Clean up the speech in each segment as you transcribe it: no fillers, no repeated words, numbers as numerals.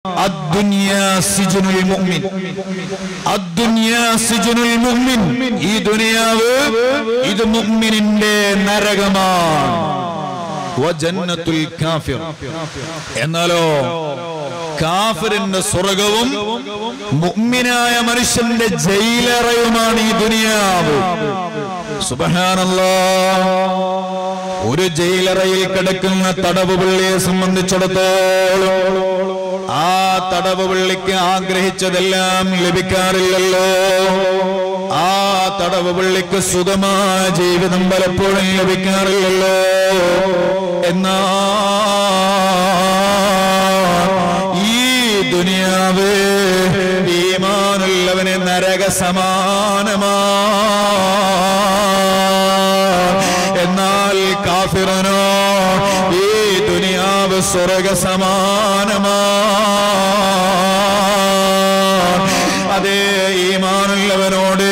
الدنيا سجن المؤمن الدنيا سجن المؤمن ഈ ദുനിയാവ് ഇത് മുഅ്മിനിന്റെ നരകമാണ് വജന്നത്തുൽ കാഫിർ എന്നാലോ കാഫിറിന്റെ സ്വർഗ്ഗവും മുഅ്മിനായ മനുഷ്യന്റെ ജയിലറയുമാണ് ഈ ദുനിയാവ് സുബ്ഹാനല്ലാഹ് ഒരു ജയിലറയിൽ കിടക്കുന്ന തടവുപുള്ളിയെ സംബന്ധിച്ചിടത്തോളം ആ തടവുപുള്ളിക്ക് ആഗ്രഹിച്ചതെല്ലാം ലഭിക്കാറില്ലല്ലോ ആ തടവുപുള്ളിക്ക് സുഖമായ ജീവിതം പലപ്പോഴും ലഭിക്കാറില്ലല്ലോ എന്നാ ഈ ദുനിയാവ് ഈമാനുള്ളവന് നരക സമാനമാ എന്നാൽ കാഫിറനോ ഈ ദുനിയാവ് സ്വർഗ്ഗ സമാനമാ അതേ ഈമാനുള്ളവനോട്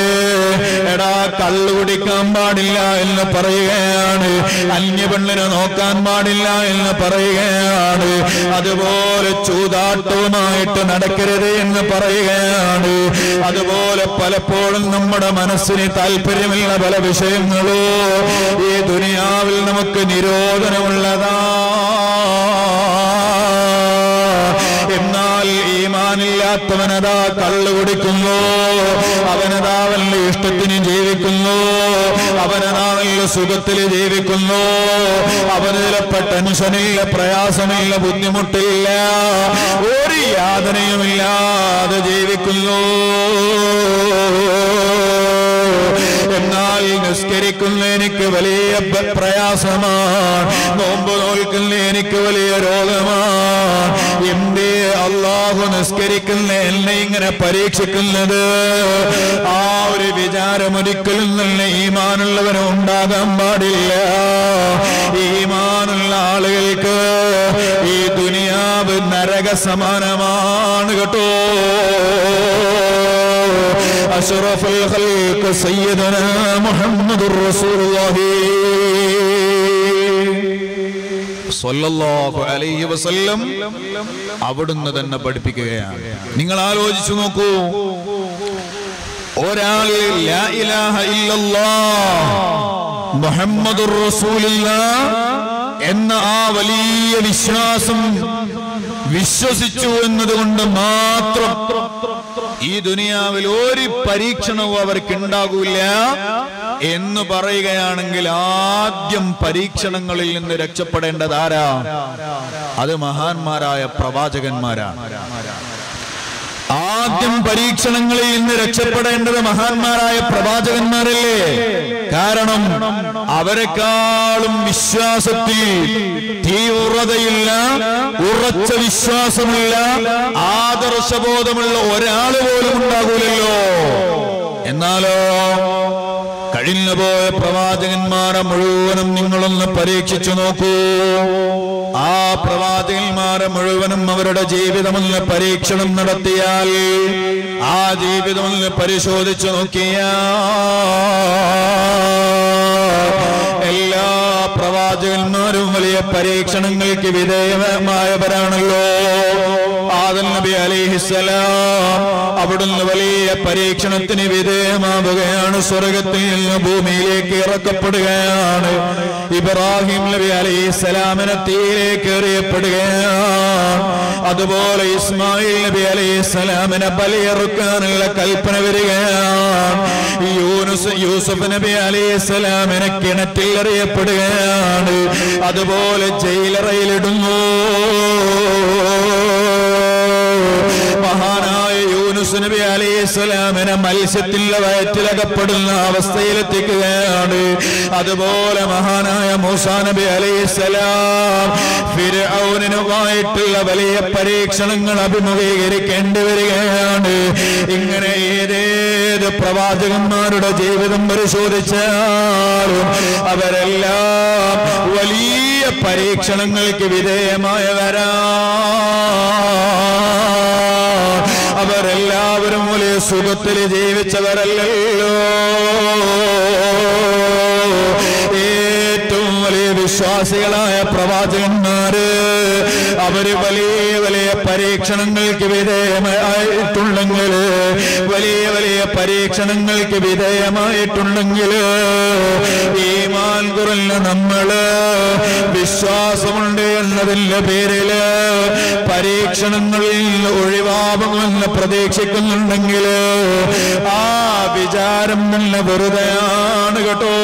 എടാ കള്ളു കുടിക്കാൻ പാടില്ല എന്ന് പറയുകയാണ് അന്യപെണ്ണിനെ നോക്കാൻ പാടില്ല എന്ന് പറയുകയാണ് അതുപോലെ ചൂതാട്ടവുമായിട്ട് നടക്കരുത് എന്ന് പറയുകയാണ് അതുപോലെ പലപ്പോഴും നമ്മുടെ മനസ്സിന് താല്പര്യമുള്ള പല വിഷയങ്ങളോ ഈ ദുനിയാവിൽ നമുക്ക് നിരോധനമുള്ളതാ എന്നാൽ ഈമാനില്ലാത്തവനതാ കള്ളു കുടിക്കുന്നു അവനതാ വല്ല ഇഷ്ടത്തിന് ജീവിക്കുന്നു അവനതാ വല്ല സുഖത്തിൽ ജീവിക്കുന്നു അവന് ചിലപ്പോൾ ടെൻഷനില്ല പ്രയാസമില്ല ബുദ്ധിമുട്ടില്ല ഒരു യാതനയുമില്ലാതെ ജീവിക്കുന്നു എന്നാൽ നിസ്കരിക്കുന്ന എനിക്ക് വലിയ പ്രയാസമാണ് നോമ്പ് നോൽക്കുന്ന എനിക്ക് വലിയ രോഗമാണ് എന്തേ അല്ലാഹു നിസ്കരിക്കുന്ന എന്നെ ഇങ്ങനെ പരീക്ഷിക്കുന്നത് ആ ഒരു വിചാരം ഒരിക്കലും തന്നെ ഈമാനുള്ളവന് ഉണ്ടാകാൻ പാടില്ല ഈമാനുള്ള ആളുകൾക്ക് ഈ ദുനിയാവ് നരക സമാനമാണ് കേട്ടോ അഷ്റഫുൽ ഖൽഖ് സയ്യിദുനാ മുഹമ്മദുർ റസൂലുള്ളാഹി സ്വല്ലല്ലാഹു അലൈഹി വസല്ലം അവിടുന്ന് തന്നെ പഠിപ്പിക്കുകയാണ് നിങ്ങൾ ആലോചിച്ചു നോക്കൂ ഒരാൾ ലാ ഇലാഹ ഇല്ലല്ലാഹ് മുഹമ്മദുർ റസൂലുള്ളാഹ് എന്ന ആ വലിയ വിശ്വാസം വിശ്വസിച്ചു എന്നതുകൊണ്ട് മാത്രം ഈ ദുനിയാവിൽ ഒരു പരീക്ഷണവും അവർക്ക് ഉണ്ടാകൂല എന്ന് പറയുകയാണെങ്കിൽ ആദ്യം പരീക്ഷണങ്ങളിൽ നിന്ന് രക്ഷപ്പെടേണ്ടത് ആരാ അത് മഹാന്മാരായ പ്രവാചകന്മാരാണ് ആദ്യം പരീക്ഷണങ്ങളിൽ നിന്ന് രക്ഷപ്പെടേണ്ടത് മഹാന്മാരായ പ്രവാചകന്മാരല്ലേ കാരണം അവരെക്കാളും വിശ്വാസത്തിൽ തീവ്രതയില്ല ഉറച്ച വിശ്വാസമുള്ള ആദർശബോധമുള്ള ഒരാൾ പോലും ഉണ്ടാകൂലല്ലോ എന്നാലോ കഴിഞ്ഞുപോയ പ്രവാചകന്മാരെ മുഴുവനും നിങ്ങളൊന്ന് പരീക്ഷിച്ചു നോക്കൂ ആ പ്രവാചകന്മാരെ മുഴുവനും അവരുടെ ജീവിതമൊന്ന് പരീക്ഷണം നടത്തിയാൽ ആ ജീവിതമൊന്ന് പരിശോധിച്ചു നോക്കിയാൽ എല്ലാ പ്രവാചകന്മാരും വലിയ പരീക്ഷണങ്ങൾക്ക് വിധേയമായവരാണല്ലോ ആദം നബി അലൈഹിസ്സലാം അവിടുന്ന് വലിയ പരീക്ഷണത്തിന് വിധേയമാവുകയാണ് സ്വർഗത്തിൽ നിന്ന് ഭൂമിയിലേക്ക് ഇറക്കപ്പെടുകയാണ് ഇബ്രാഹിം നബി അലൈഹിസ്സലാമിനെ തീയിലേക്ക് എറിയപ്പെടുകയാണ് അതുപോലെ ഇസ്മായിൽ നബി അലൈഹിസ്സലാമിനെ ബലിയറുക്കാനുള്ള കൽപ്പന വരികയാണ് യൂസുഫ് നബി അലൈഹിസ്സലാമിനെ കിണറ്റിൽ എറിയപ്പെടുകയാണ് അതുപോലെ ജയിലറയിലിടുന്നു മഹാനായ യൂനുസ് നബി അലൈഹിസ്സലാമിനെ മത്സ്യത്തിന്റെ വയറ്റിലകപ്പെടുന്ന അവസ്ഥയിലെത്തിക്കുകയാണ് അതുപോലെ മഹാനായ മൂസാ നബി അലൈഹിസ്സലാം ഫിർഔനുമായിട്ടുള്ള വലിയ പരീക്ഷണങ്ങൾ അഭിമുഖീകരിക്കേണ്ടി വരികയാണ് ഇങ്ങനെ ഏതേത് പ്രവാചകന്മാരുടെ ജീവിതം പരിശോധിച്ചാലും അവരെല്ലാം വലിയ പരീക്ഷണങ്ങൾക്ക് വിധേയമായവരാ അവരെല്ലാവരും വലിയ സുഖത്തിൽ ജീവിച്ചവരല്ലല്ലോ ഏറ്റവും വലിയ വിശ്വാസികളായ പ്രവാചകന്മാര് അവര് വലിയ വലിയ പരീക്ഷണങ്ങൾക്ക് വിധേയമായിട്ടുണ്ടെങ്കിൽ, വലിയ വലിയ പരീക്ഷണങ്ങൾക്ക് വിധേയമായിട്ടുണ്ടെങ്കിൽ ഈമാൻ കുറഞ്ഞ നമ്മള് വിശ്വാസമുണ്ട് എന്നതിന്റെ പേരില് പരീക്ഷണങ്ങളിൽ ഒഴിവാകുമെന്ന് പ്രതീക്ഷിക്കുന്നുണ്ടെങ്കിൽ ആ വിചാരം തന്നെ വെറുതെയാണ് കേട്ടോ.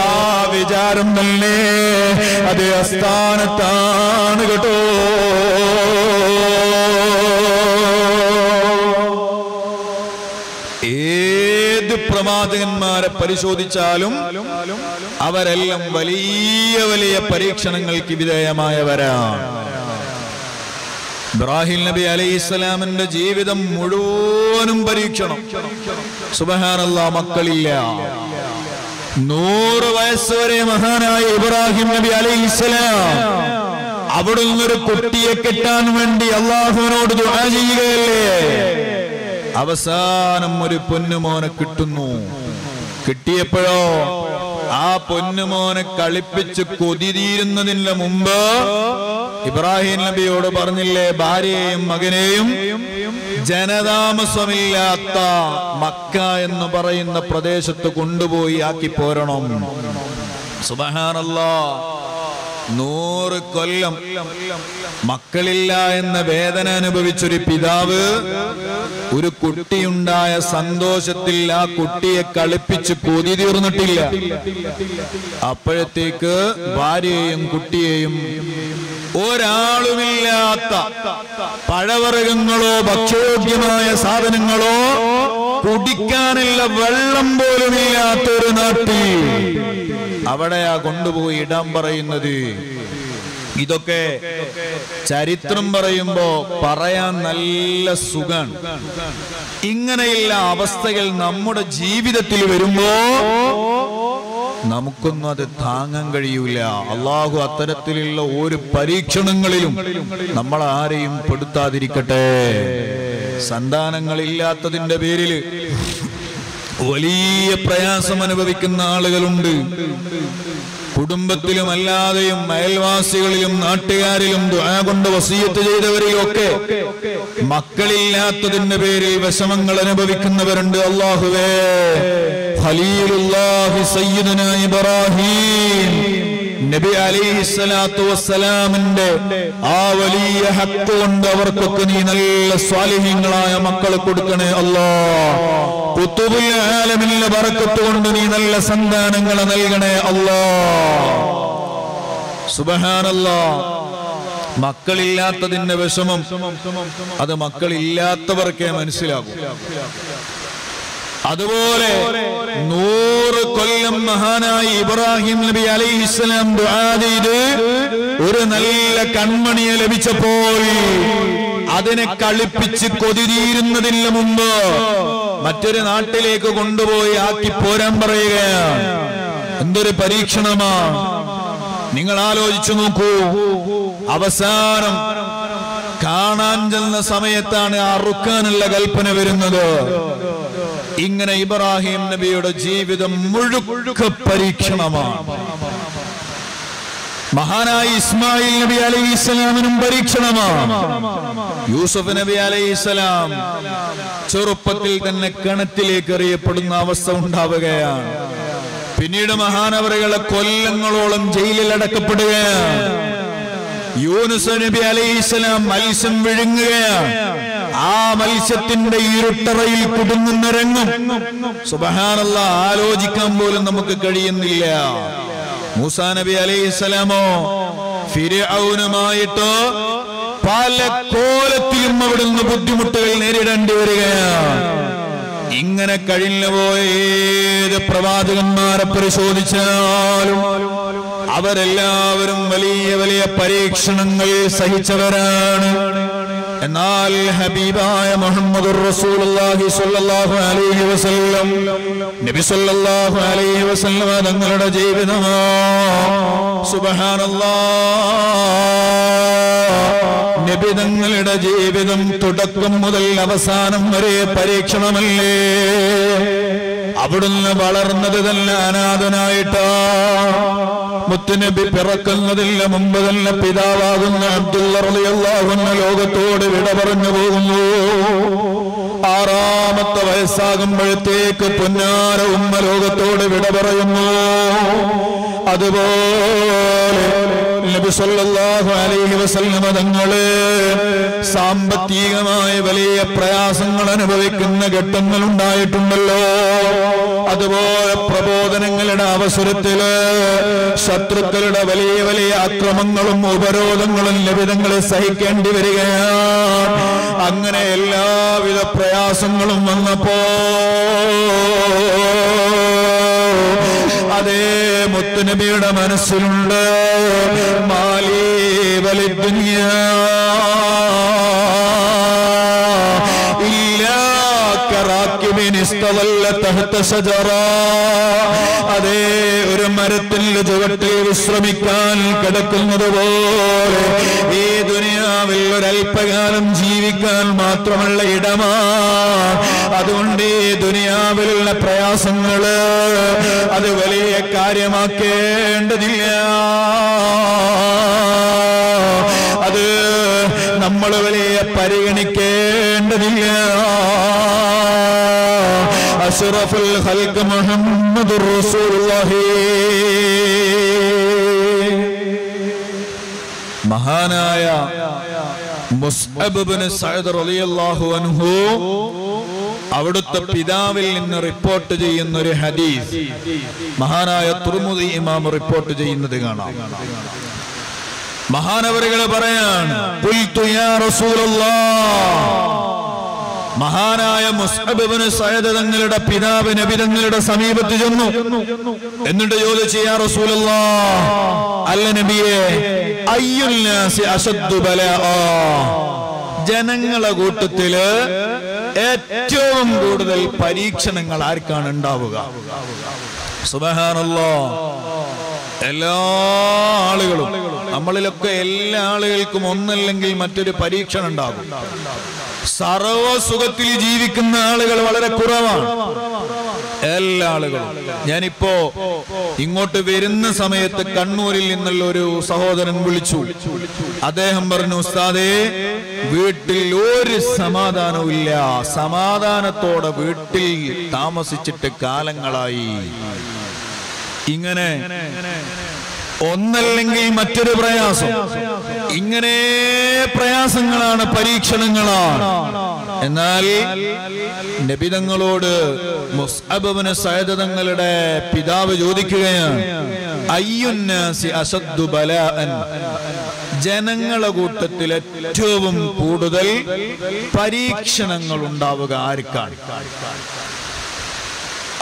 ആ വിചാരം തന്നെ അത് അസ്ഥാനത്താണ് കേട്ടോ. ഏത് പ്രവാചകന്മാരെ പരിശോധിച്ചാലും അവരെല്ലാം വലിയ വലിയ പരീക്ഷണങ്ങൾക്ക് വിധേയമായവരാണ്. ഇബ്രാഹിം നബി അലൈഹിസ്സലാമിന്റെ ജീവിതം മുഴുവനും പരീക്ഷണം. സുബ്ഹാനല്ലാഹ്, മക്കളില്ല. 100 വയസ്സ് വരെ മഹാനായ ഇബ്രാഹിം നബി അലൈഹിസ്സലാം അവിടുന്ന് ഒരു കുട്ടിയെ കിട്ടാൻ വേണ്ടി അള്ളാഹുവിനോട് ദുആ ചെയ്യുകയല്ലേ. അവസാനം ഒരു പൊന്നുമോനെ കിട്ടുന്നു. കിട്ടിയപ്പോഴോ ആ പൊന്നുമോനെ കളിപ്പിച്ച് കൊതി തീരുന്നതിന് മുമ്പ് ഇബ്രാഹിം നബിയോട് പറഞ്ഞില്ലേ, ഭാര്യയെയും മകനെയും ജനതാമസമില്ലാത്ത മക്ക എന്ന് പറയുന്ന പ്രദേശത്ത് കൊണ്ടുപോയി ആക്കി പോരണം. സുബ്ഹാനല്ലാഹ്, 100 കൊല്ലം മക്കളില്ല എന്ന വേദന അനുഭവിച്ചൊരു പിതാവ് ഒരു കുട്ടിയുണ്ടായ സന്തോഷത്തിൽ ആ കുട്ടിയെ കളിപ്പിച്ച് കൊതി തീർന്നിട്ടില്ല. അപ്പോഴത്തേക്ക് ഭാര്യയെയും കുട്ടിയെയും ഒരാളുമില്ലാത്ത പഴവർഗ്ഗങ്ങളോ ഭക്ഷ്യോഗ്യമായ സാധനങ്ങളോ കുടിക്കാനുള്ള വെള്ളം പോലും ഇല്ലാത്ത ഒരു നാട്ടിൽ അവിടെയാ കൊണ്ടുപോയി ഇടാൻ പറയുന്നത്. ഇതൊക്കെ ചരിത്രം പറയുമ്പോ പറയാൻ നല്ല സുഖാണ്. ഇങ്ങനെയുള്ള അവസ്ഥകൾ നമ്മുടെ ജീവിതത്തിൽ വരുമ്പോ നമുക്കൊന്നും അത് താങ്ങാൻ കഴിയൂല. അള്ളാഹു അത്തരത്തിലുള്ള ഒരു പരീക്ഷണങ്ങളിലും നമ്മൾ ആരെയും പെടുത്താതിരിക്കട്ടെ. സന്താനങ്ങളില്ലാത്തതിന്റെ പേരിൽ വലിയ പ്രയാസം അനുഭവിക്കുന്ന ആളുകളുണ്ട്. കുടുംബത്തിലും അല്ലാതെയും അയൽവാസികളിലും നാട്ടുകാരിലും ദുആ കൊണ്ട് വസിയത്ത് ചെയ്തവരിലൊക്കെ മക്കളില്ലാത്തതിന്റെ പേരിൽ വിഷമങ്ങൾ അനുഭവിക്കുന്നവരുണ്ട്. അല്ലാഹുവേ, ഖലീലുല്ലാഹി സയ്യിദുനാ ഇബ്രാഹിം നബി അലൈഹിസ്സലാത്തു വസ്സലാമിന്റെ ആ വലിയ ഹഖ് കൊണ്ട് അവർക്കൊക്കെ നീ നല്ല സ്വാലിഹീങ്ങളായ മക്കളെ കൊടുക്കണേ അല്ലാഹ്. ഖുതുബുൽ ആലമിന്റെ ബറക്കത്ത് കൊണ്ട് നീ നല്ല സന്താനങ്ങളെ നൽകണേ അല്ലാഹ്. സുബ്ഹാനല്ലാഹ്, മക്കളില്ലാത്തതിന്റെ വിഷമം അത് മക്കളില്ലാത്തവർക്കേ മനസ്സിലാകും. അതുപോലെ 100 കൊല്ലം മഹാനായ ഇബ്രാഹിം നബി അലൈഹിസ്സലാം ദുആ ചെയ്ത് ഒരു നല്ല കൺമണിയെ ലഭിച്ചപ്പോൾ അതിനെ കളിപ്പിച്ച് കൊതി തീരുന്നതിന് മുമ്പ് മറ്റൊരു നാട്ടിലേക്ക് കൊണ്ടുപോയി ആക്കി പോരാൻ പറയുകയാണ്. എന്തൊരു പരീക്ഷണമാണ്! നിങ്ങൾ ആലോചിച്ചു നോക്കൂ. അവസാനം കാണാൻ ചെന്ന സമയത്താണ് അറുക്കാനുള്ള കൽപ്പന വരുന്നത്. ഇങ്ങനെ ഇബ്രാഹിം നബിയുടെ ജീവിതം മുഴുക്ക പരീക്ഷണമാണ്. മഹാനായ ഇസ്മായിൽ നബി അലൈഹിസ്സലാമിനും പരീക്ഷണമാണ്. യൂസുഫ് നബി അലൈഹിസ്സലാം ചെറുപ്പത്തിൽ തന്നെ കിണറ്റിലേക്ക് എറിയപ്പെടുന്ന അവസ്ഥ ഉണ്ടാവുകയാണ്. പിന്നീട് മഹാനവറുകളെ കൊല്ലങ്ങളോളം ജയിലിൽ അടക്കപ്പെടുകയാണ്. യൂനുസ് നബി അലൈഹിസ്സലാം മത്സ്യം വിഴുങ്ങുകയാണ്. ആ മത്സ്യത്തിന്റെ ഇരുട്ടറയിൽ കുടുങ്ങുന്ന രംഗം സുബ്ഹാനല്ലാഹ് ആലോചിക്കാൻ പോലും നമുക്ക് കഴിയുന്നില്ല. മൂസാ നബി അലൈഹിസ്സലാമോ ഫിർഔനുമായിട്ട് പല കോലത്തിലും അവിടുന്ന് ബുദ്ധിമുട്ടുകൾ നേരിടേണ്ടി വരികയാണ്. ഇങ്ങനെ കഴിഞ്ഞു പോയ ഏത് പ്രവാചകന്മാരെ പരിശോധിച്ചാലും അവരെല്ലാവരും വലിയ വലിയ പരീക്ഷണങ്ങൾ സഹിച്ചവരാണ്. എന്നാൽ ഹബീബായ മുഹമ്മദുർ റസൂലുള്ളാഹി സ്വല്ലല്ലാഹു അലൈഹി വസല്ലം നബി സ്വല്ലല്ലാഹു അലൈഹി വസല്ലം തങ്ങളുടെ ജീവിതമോ സുബ്ഹാനല്ലാഹ്, നബി തങ്ങളുടെ ജീവിതം തുടക്കം മുതൽ അവസാനം വരെ പരീക്ഷണമല്ലേ. അവിടുന്ന് വളർന്നത് തന്നെ അനാഥനായിട്ടാ. മുത്തുനബി പിറക്കുന്നതിന് മുമ്പ് തന്നെ പിതാവാകുന്ന അബ്ദുള്ള റളിയല്ലാഹു അൻഹു ലോകത്തോട് വിട പറഞ്ഞു പോകുന്നു. 6-ാമത്തെ വയസ്സാകുമ്പോഴത്തേക്ക് പൊന്നാര ഉമ്മ ലോകത്തോട് വിട പറയുന്നു. അതുപോലെ നബി സല്ലല്ലാഹു അലൈഹി വസല്ലം തങ്ങളെ സാമ്പത്തികമായ വലിയ പ്രയാസങ്ങൾ അനുഭവിക്കുന്ന ഘട്ടങ്ങൾ ഉണ്ടായിട്ടുണ്ടല്ലോ. അതുപോലെ പ്രബോധനങ്ങളുടെ അവസരത്തില് ശത്രുക്കളുടെ വലിയ വലിയ അക്രമങ്ങളും ഉപരോധങ്ങളും നബിതങ്ങളെ സഹിക്കേണ്ടി വരികയാണ്. അങ്ങനെ എല്ലാവിധ പ്രയാസങ്ങളും വന്നപ്പോ അതേ മുത്തുനബിയുടെ മനസ്സിലുണ്ട് മാലി വലിദ്ദുനിയാ അതേ ഒരു മരത്തിന്റെ ചുവട്ടിൽ വിശ്രമിക്കാൻ കിടക്കുന്നത് പോലെ ഈ ദുനിയാവിൽ ഒരല്പകാലം ജീവിക്കാൻ മാത്രമുള്ള ഇടമാണ്. അതുകൊണ്ട് ഈ ദുനിയാവിലുള്ള പ്രയാസങ്ങള് അത് വലിയ കാര്യമാക്കേണ്ടതില്ല. അത് നമ്മൾ വലിയ പരിഗണിക്കേണ്ടതില്ല. അഷ്റഫുൽ ഖൽഖ് മുഹമ്മദുർ റസൂലുള്ളാഹി മഹാനായ മുസ്അബ് ഇബ്നു സഅദ് റളിയല്ലാഹു അൻഹു അവിടുത്തെ പിതാവിൽ നിന്ന് റിപ്പോർട്ട് ചെയ്യുന്ന ഒരു ഹദീസ് മഹാനായ തുർമുദി ഇമാം റിപ്പോർട്ട് ചെയ്യുന്നത് കാണാം. മഹാനവറുകൾ പറയാണ് ഖുൽതു യാ റസൂലല്ലാഹ്. മഹാനായ മുസ്അബ് ഇബ്നു സഅദ് തങ്ങളുടെ പിതാവ് നബി തങ്ങളുടെ സമീപത്ത് ചെന്നു. എന്നിട്ട് ചോദിച്ചു യാ റസൂലല്ലാഹ്, അല്ല നബിയേ, അയ്യുൽ നാസി അശദ്ദു ബലാഅ, ജനങ്ങളെ കൂട്ടത്തില് ഏറ്റവും കൂടുതൽ പരീക്ഷണങ്ങൾ ആർക്കാണ് ഉണ്ടാവുക? സുബ്ഹാനല്ലാഹ്. എല്ലാ ആളുകളും നമ്മളിലൊക്കെ എല്ലാ ആളുകൾക്കും ഒന്നല്ലെങ്കിൽ മറ്റൊരു പരീക്ഷണം ഉണ്ടാകും. സർവസുഖത്തിൽ ജീവിക്കുന്ന ആളുകൾ വളരെ കുറവാണ്. എല്ലാ ആളുകളും. ഞാനിപ്പോ ഇങ്ങോട്ട് വരുന്ന സമയത്ത് കണ്ണൂരിൽ നിന്നുള്ള ഒരു സഹോദരൻ വിളിച്ചു. അദ്ദേഹം പറഞ്ഞു, ഉസ്താദേ, വീട്ടിൽ ഒരു സമാധാനവും ഇല്ല, സമാധാനത്തോടെ വീട്ടിൽ താമസിച്ചിട്ട് കാലങ്ങളായി. ഇങ്ങനെ ഒന്നല്ലെങ്കിൽ മറ്റൊരു പ്രയാസം, ഇങ്ങനെ പ്രയാസങ്ങളാണ്, പരീക്ഷണങ്ങളാണ്. എന്നാൽ നബി തങ്ങളോട് മുസ്അബ് ഇബ്നു സഅദ് തങ്ങളുടെ പിതാവ് ചോദിക്കുകയാണ്, അയ്യുന്നാസി അശദ്ദു ബലാഅൻ, ജനങ്ങളെ കൂട്ടത്തിൽ ഏറ്റവും കൂടുതൽ പരീക്ഷണങ്ങൾ ഉണ്ടാവുക ആർക്കാണ്?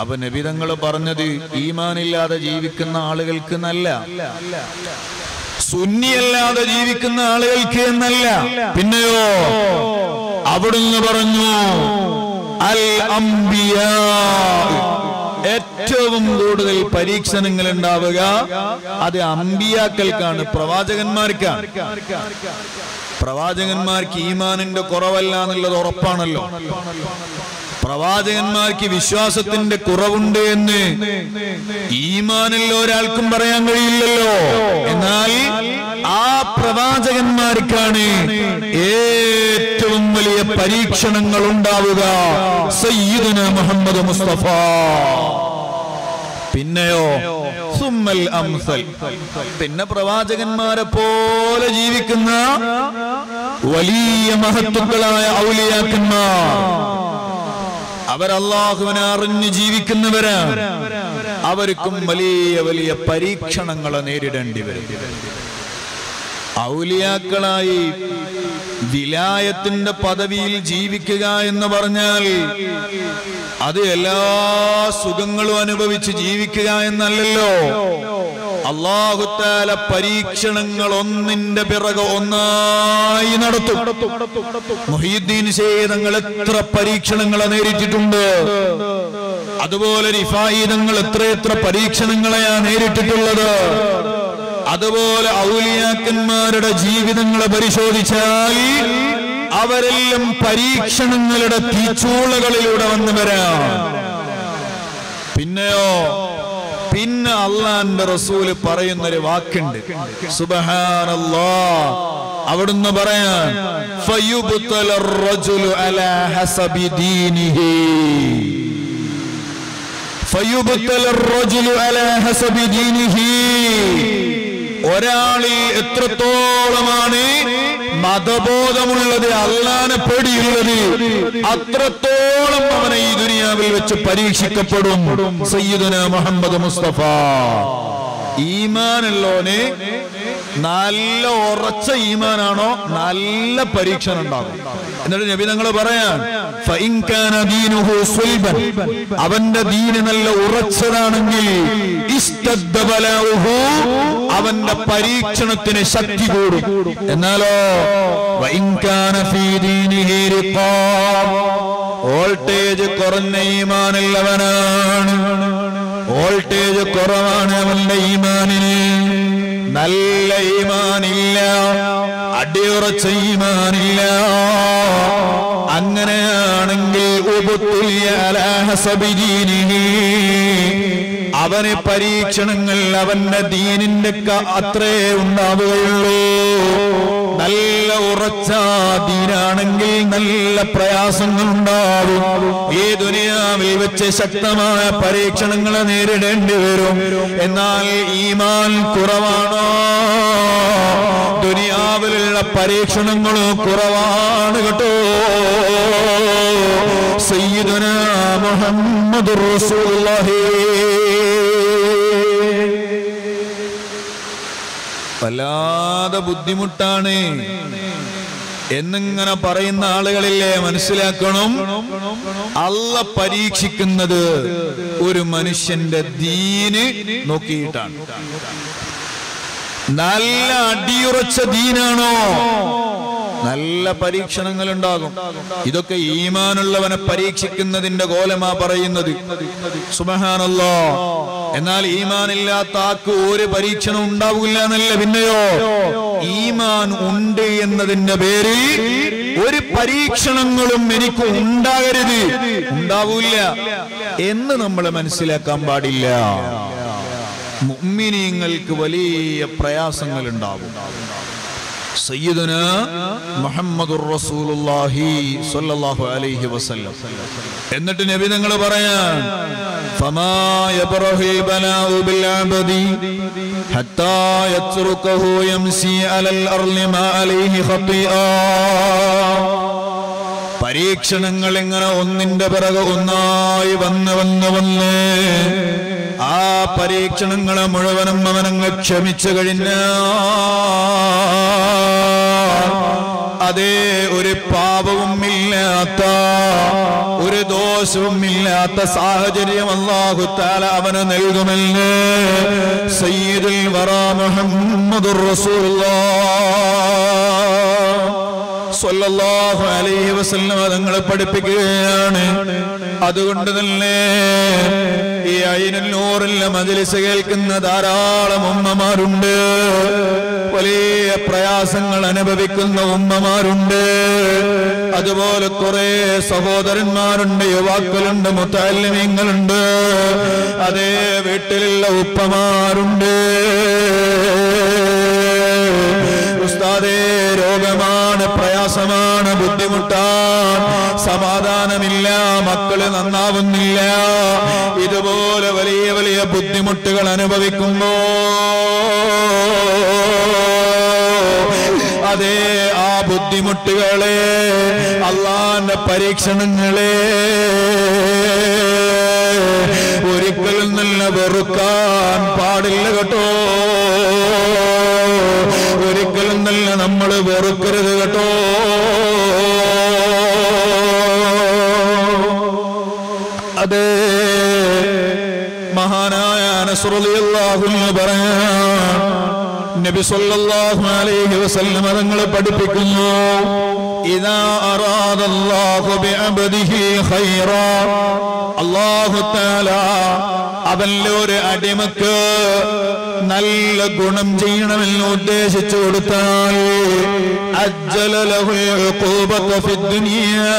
അപ്പൊ നബി തങ്ങൾ പറഞ്ഞത് ഈമാനില്ലാതെ ജീവിക്കുന്ന ആളുകൾക്ക് എന്നല്ല, സുന്നിയല്ലാതെ ജീവിക്കുന്ന ആളുകൾക്ക് എന്നല്ല. പിന്നെയോ അവിടുന്ന് പറഞ്ഞു അൽ അംബിയാ, ഏറ്റവും കൂടുതൽ പരീക്ഷണങ്ങൾ ഉണ്ടാവുക അത് അംബിയാക്കൾക്കാണ്, പ്രവാചകന്മാർക്കാണ്. പ്രവാചകന്മാർക്ക് ഈമാനിന്റെ കുറവല്ല എന്നുള്ളത് ഉറപ്പാണല്ലോ. പ്രവാചകന്മാർക്ക് വിശ്വാസത്തിന്റെ കുറവുണ്ട് എന്ന് ഈമാനിൽ ഒരാൾക്കും പറയാൻ കഴിയില്ലല്ലോ. എന്നാൽ ആ പ്രവാചകന്മാർക്കാണ് ഏറ്റവും വലിയ പരീക്ഷണങ്ങൾ ഉണ്ടാവുക. സയ്യിദുനാ മുഹമ്മദ് മുസ്തഫ. പിന്നെയോ സുമ്മൽ അംസൽ, പിന്നെ പ്രവാചകന്മാരെ പോലെ ജീവിക്കുന്ന വലിയ മഹത്തുക്കളായ ഔലിയാക്കന്മാർ, അവർ അല്ലാഹുവിനെ അറിഞ്ഞ് ജീവിക്കുന്നവരാണ്. അവർക്കും വലിയ വലിയ പരീക്ഷണങ്ങൾ നേരിടേണ്ടി വരും. ഔലിയാക്കളായി വിലായത്തിന്റെ പദവിയിൽ ജീവിക്കുക എന്ന് പറഞ്ഞാൽ അത് എല്ലാ സുഖങ്ങളും അനുഭവിച്ച് ജീവിക്കുക എന്നല്ലല്ലോ. അല്ലാഹു തആല പരീക്ഷണങ്ങൾ ഒന്നിന്റെ പിറകെ ഒന്നായി നടത്തും. മുഹീദ്ദീൻ ശൈഖ് തങ്ങൾ എത്ര പരീക്ഷണങ്ങളെ നേരിട്ടിട്ടുണ്ട്. അതുപോലെ റിഫായി തങ്ങൾ എത്ര പരീക്ഷണങ്ങളെയാണ് നേരിട്ടിട്ടുള്ളത്. അതുപോലെ ഔലിയാക്കന്മാരുടെ ജീവിതങ്ങളെ പരിശോധിച്ചാൽ അവരെല്ലാം പരീക്ഷണങ്ങളുടെ തീച്ചൂളകളിലൂടെ വന്നു വരാം. പിന്നെയോ പിന്നെ അള്ളാന്റെ റസൂല് പറയുന്നൊരു വാക്കുണ്ട്, സുബ്ഹാനല്ലാഹ്. അവിടുന്ന് പറയാൻ ഫയുബ്തലർ റജുലു അലാ ഹസബി ദീനിഹി, ഫയുബ്തലർ റജുലു അലാ ഹസബി ദീനിഹി. ഒരാളിൽ എത്രത്തോളമാണ് മതബോധമുള്ളത്, അള്ളാനെ പേടിയുള്ളത്, അത്രത്തോളം അവനെ ഈ ദുനിയാവിൽ വെച്ച് പരീക്ഷിക്കപ്പെടും. സയ്യിദുനാ മുഹമ്മദ് മുസ്തഫ. ഈമാനുള്ളോന് നല്ല ഉറച്ച ഈമാനാണോ നല്ല പരീക്ഷണം ഉണ്ടാകും. എന്നിട്ട് നബി തങ്ങൾ പറയാൻ ഫഇൻ കാന ദീനുഹു സുൽബൻ, അവന്റെ ദീന് നല്ല ഉറച്ചതാണെങ്കിൽ ഇസ്തദ്ദ ബലാഉഹു, അവന്റെ പരീക്ഷണത്തിന് ശക്തി കൂടും. എന്നാലോ വഇൻ കാന ഫീ ദീനിഹി റിഖാബ്, വോൾട്ടേജ് കുറഞ്ഞ ഈമാനുള്ളവനാണ്, വോൾട്ടേജ് കുറവാണ് അവന്റെ ഈമാനിന്, നല്ല ഈമാനില്ല, അടിയുറച്ച ഈമാനില്ല. അങ്ങനെയാണെങ്കിൽ ഉബ്തുലിയ അലാ ഹസബി ദീനിഹി, അവന് പരീക്ഷണങ്ങൾ അവന്റെ ദീനിന്റെ അത്രേ ഉണ്ടാവുകയുള്ളൂ. നല്ല ഉറച്ച ദീനാണെങ്കിൽ നല്ല പ്രയാസങ്ങൾ ഉണ്ടാവും. ഈ ദുനിയാവിൽ വെച്ച് ശക്തമായ പരീക്ഷണങ്ങളെ നേരിടേണ്ടി വരും. എന്നാൽ ഈമാൻ കുറവാണോ, ദുനിയാവിലുള്ള പരീക്ഷണങ്ങളും കുറവാണ് കേട്ടോ. സയ്യിദുനാ മുഹമ്മദുർ റസൂലുള്ളാഹി. വല്ലാതെ ബുദ്ധിമുട്ടാണ് എന്നിങ്ങനെ പറയുന്ന ആളുകളില്ലേ, മനസ്സിലാക്കണം, അള്ളാഹ് പരീക്ഷിക്കുന്നത് ഒരു മനുഷ്യന്റെ ദീന് നോക്കിയിട്ടാണ്. നല്ല അടിയുറച്ച ദീനാണോ, നല്ല പരീക്ഷണങ്ങൾ ഉണ്ടാകും. ഇതൊക്കെ ഈമാനുള്ളവനെ പരീക്ഷിക്കുന്നതിന്റെ കോലമാ പറയുന്നത്. സുബ്ഹാനല്ലാഹ്. എന്നാൽ ഈമാനില്ലാത്ത ആൾക്ക് ഒരു പരീക്ഷണം ഉണ്ടാവില്ല എന്നല്ല. പിന്നെയോ ഈമാൻ ഉണ്ട് എന്നതിന്റെ പേരിൽ ഒരു പരീക്ഷണങ്ങളും എനിക്ക് ഉണ്ടാകരുത്, ഉണ്ടാവൂല്ല എന്ന് നമ്മൾ മനസ്സിലാക്കാൻ പാടില്ല. മുഅ്മിനീങ്ങൾക്ക് വലിയ പ്രയാസങ്ങൾ ഉണ്ടാവും. സയ്യിദുനാ മുഹമ്മദുർ റസൂലുള്ളാഹി സ്വല്ലല്ലാഹു അലൈഹി വസല്ലം. എന്നിട്ട് നബി തങ്ങൾ പറയാൻ ഫമാ യബ്റഹുൽ ബലാഉ ബിൽ അബ്ദി ഹത്താ യത്റുകഹു യംസി അലൽ അർളി മാ അലൈഹി ഖതിആ. പരീക്ഷണങ്ങൾ ഇങ്ങനെ ഒന്നിന്റെ പിറകെ ഒന്നായി വന്ന് ആ പരീക്ഷണങ്ങളെ മുഴുവനും അവനങ്ങ് ക്ഷമിച്ചു കഴിഞ്ഞാൽ അതേ ഒരു പാപവും ഇല്ലാത്ത, ഒരു ദോഷവും ഇല്ലാത്ത സാഹചര്യം അല്ലാഹു തആല അവന് നൽകുമെന്ന് സയ്യിദുൽ വറാ മുഹമ്മദുർ റസൂലുള്ളാഹ് സ്വല്ലല്ലാഹു അലൈഹി വസല്ലം തങ്ങൾ പഠിപ്പിക്കുകയാണ്. അതുകൊണ്ട് തന്നെ ഈ ഐനുൽ നൂറിലെ മജ്ലിസ് കേൾക്കുന്ന ധാരാളം ഉമ്മമാരുണ്ട്, വലിയ പ്രയാസങ്ങൾ അനുഭവിക്കുന്ന ഉമ്മമാരുണ്ട്, അതുപോലെ കുറെ സഹോദരന്മാരുണ്ട്, യുവാക്കളുണ്ട്, മുതഅല്ലിമീങ്ങളുണ്ട്, അതേ വീട്ടിലുള്ള ഉപ്പമാരുണ്ട്. ഉസ്താദേ, രോഗമാണ്, പ്രയാസമാണ്, ബുദ്ധിമുട്ടാണ്, സമാധാനമില്ല, മക്കള് നന്നാവുന്നില്ല, ഇതുപോലെ വലിയ വലിയ ബുദ്ധിമുട്ടുകൾ അനുഭവിക്കുമ്പോ അതേ ആ ബുദ്ധിമുട്ടുകളെ, അള്ളാന്റെ പരീക്ഷണങ്ങളെ ഒരിക്കലും നല്ല വെറുക്കാൻ പാടില്ല കേട്ടോ. ഒരിക്കലും നല്ല നമ്മൾ വെറുക്കരുത് കേട്ടോ. അതേ മഹാനായ അനസ് റളിയല്ലാഹു അൻഹു പറയാൻ നബി സല്ലല്ലാഹു അലൈഹി വസല്ലം തങ്ങൾ പഠിപ്പിക്കുന്നു, ഇദാ അറാദല്ലാഹു ബിഅബ്ദിഹി ഖൈറാ, അല്ലാഹു തആല അവന്റെ ഒരു അടിമക്ക് നല്ല ഗുണം ചെയ്യണമെന്ന് ഉദ്ദേശിച്ചു കൊടുത്താൽ അജ്ജല ലഹുൽ ഉഖൂബത ഫിദ്ദുനിയാ,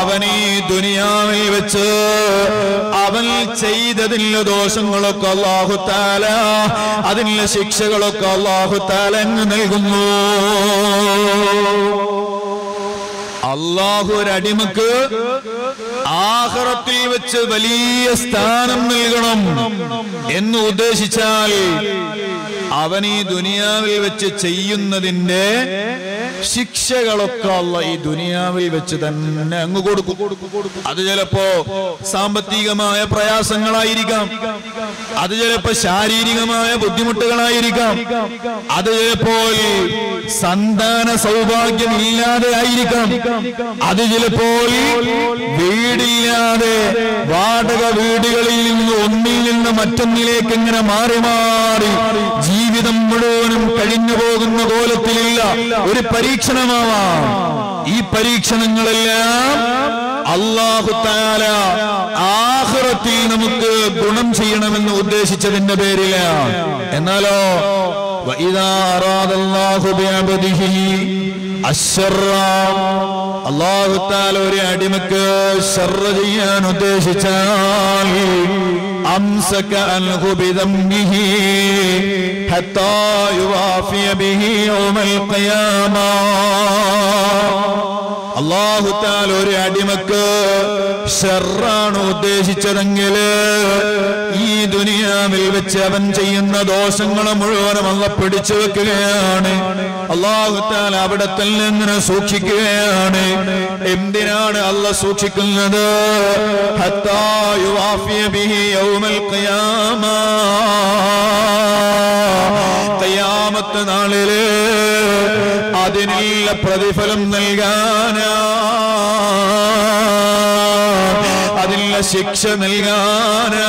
അവൻ ഈ ദുനിയാവിൽ വെച്ച് അവൻ ചെയ്തതിനുള്ള ദോഷങ്ങളൊക്കെ അല്ലാഹു തആല അതിനുള്ള ശിക്ഷകളൊക്കെ അല്ലാഹു തആല നൽകുന്നു. അല്ലാഹു ഒരു അടിമക്ക് ആഖിറത്തിൽ വെച്ച് വലിയ സ്ഥാനം നൽകണം എന്ന് ഉദ്ദേശിച്ചാൽ അവൻ ഈ ദുനിയാവിൽ വെച്ച് ചെയ്യുന്നതിന്റെ ശിക്ഷകളൊക്കെ അല്ലാഹു ഈ ദുനിയാവിൽ വെച്ച് തന്നെ അങ്ങ് കൊടുക്കും. അത് ചിലപ്പോ സാമ്പത്തികമായ പ്രയാസങ്ങളായിരിക്കാം, അത് ചിലപ്പോ ശാരീരികമായ ബുദ്ധിമുട്ടുകളായിരിക്കാം, അത് ചിലപ്പോൾ സന്താന സൗഭാഗ്യം ഇല്ലാതെ ആയിരിക്കാം, അത് ചിലപ്പോൾ വീടില്ലാതെ വാടക വീടുകളിൽ നിന്ന് ഒന്നിൽ നിന്ന് മറ്റൊന്നിലേക്ക് ഇങ്ങനെ മാറി മാറി ജീവിതം മുഴുവനും കഴിഞ്ഞു പോകുന്ന കോലത്തിലുള്ള ഒരു പരീക്ഷണമാവാം. ഈ പരീക്ഷണങ്ങളെല്ലാം അല്ലാഹു തആല ആഖിറത്തിൽ നമുക്ക് ഗുണം ചെയ്യണമെന്ന് ഉദ്ദേശിച്ചതിന്റെ പേരിലാണ്. എന്നാലോ വഇദാ അറാദല്ലാഹു ബിഅബ്ദിഹി അശ്ശറ, അല്ലാഹു തആല ഒരു അടിമക്ക് ശർറ ചെയ്യാൻ ഉദ്ദേശിച്ചാൽ അംസക അൻഹു ബിദംബിഹി ഹത്താ യുവാഫിയ ബിഹി യൗമൽ ഖിയാമ. അല്ലാഹു തആല ഒരു അടിമക്ക് ശർറാണ് ഉദ്ദേശിച്ചതെങ്കിൽ ഈ ദുനിയാവിൽ വെച്ച് അവൻ ചെയ്യുന്ന ദോഷങ്ങൾ മുഴുവനും അല്ലാഹു പിടിച്ചു വെക്കുകയാണ്. അല്ലാഹു തആല അവിടെ തന്നെ ഇങ്ങനെ സൂക്ഷിക്കുകയാണ്. എന്തിനാണ് അല്ലാഹു സൂക്ഷിക്കുന്നത്? ഹത്താ യുവാഫിയ ബിഹി യൗമൽ ഖിയാമ, ഖിയാമത്ത് നാളില് അതിനുള്ള പ്രതിഫലം നൽകാനാ, അതിനുള്ള ശിക്ഷ നൽകാനാ.